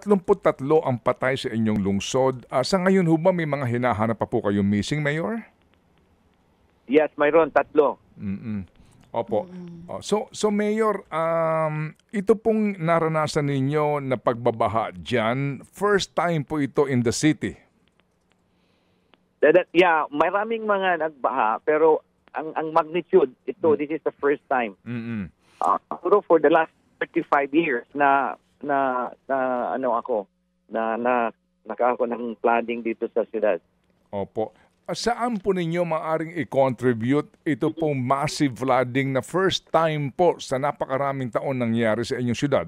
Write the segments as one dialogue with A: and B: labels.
A: 33 ang patay sa inyong lungsod. Sa ngayon ho ba may mga hinahanap pa po kayong missing, Mayor?
B: Yes, mayroon 3.
A: Opo. So Mayor, ito pong naranasan ninyo na pagbabaha dyan, first time po ito in the city?
B: Yeah, maraming mga nagbaha, pero ang magnitude, this is the first time. Pero for the last 35 years na nakako ng flooding dito sa siyudad.
A: Opo. Saan po ninyo maaring i-contribute ito pong massive flooding na first time po sa napakaraming taon nangyari sa inyong siyudad?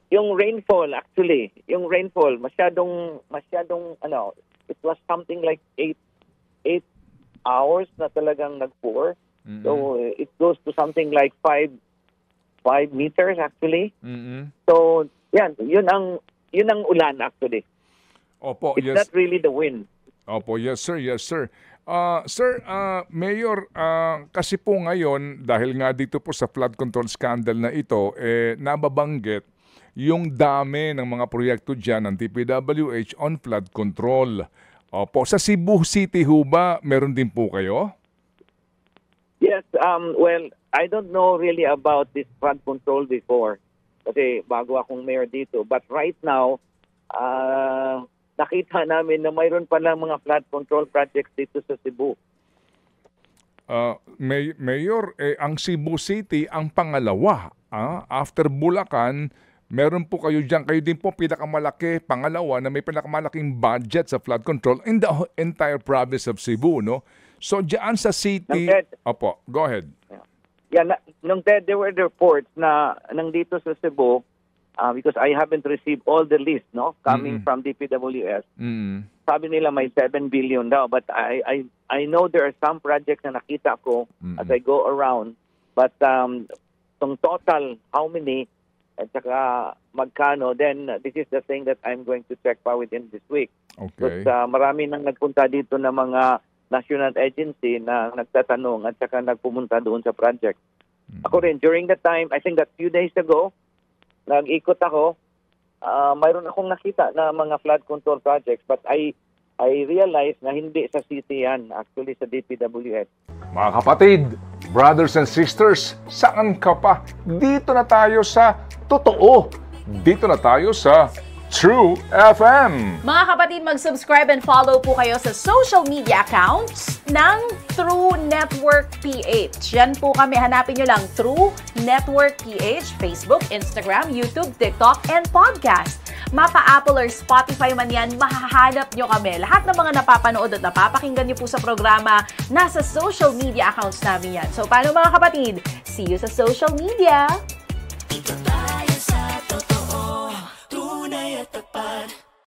B: Yung rainfall, actually, masyadong it was something like 8 hours na talagang nag-pour. So it goes to something like 5 meters actually. So yun ang ulan actually.
A: Opo,
B: it's not really the wind.
A: Opo, yes sir. Sir, Mayor, kasi po ngayon, dahil nga dito po sa flood control scandal na ito, nababanggit yung dami ng mga proyekto dyan ng DPWH on flood control. Opo, sa Cebu City ho ba, meron din po kayo?
B: Yes, well, I don't know really about this flood control before kasi bago akong mayor dito. But right now, nakita namin na mayroon pa lang mga flood control projects dito sa Cebu.
A: Mayor, ang Cebu City ang pangalawa. After Bulacan, meron po kayo dyan. Kayo din po pinakamalaki, pangalawa na may pinakamalaking budget sa flood control in the entire province of Cebu, no? So dyan sa city... Opo, go ahead.
B: Yeah, there were reports na nandito sa Cebu, because I haven't received all the list, no, coming from DPWS. Sabi nila may 7 billion daw, but I know there are some projects na nakita ko as I go around, but tong total how many at saka magkano, then this is the thing that I'm going to check pa within this week.
A: Okay.
B: But marami nang nagpunta dito na mga national agency na nagtatanong at saka nagpumunta doon sa project. Ako rin, during that time, I think that few days ago, nag-ikot ako, mayroon akong nakita na mga flood control projects, but I realized na hindi sa city yan, actually sa DPWH.
A: Mga kapatid, brothers and sisters, saan ka pa? Dito na tayo sa totoo. Dito na tayo sa True FM.
C: Mga kapatid, mag-subscribe and follow po kayo sa social media accounts ng True Network PH. Yan po kami. Hanapin nyo lang True Network PH, Facebook, Instagram, YouTube, TikTok, and podcast. Mapa Apple or Spotify man yan, mahahanap nyo kami. Lahat ng mga napapanood at napapakinggan nyo po sa programa, nasa social media accounts namin yan. So, paano mga kapatid? See you sa social media!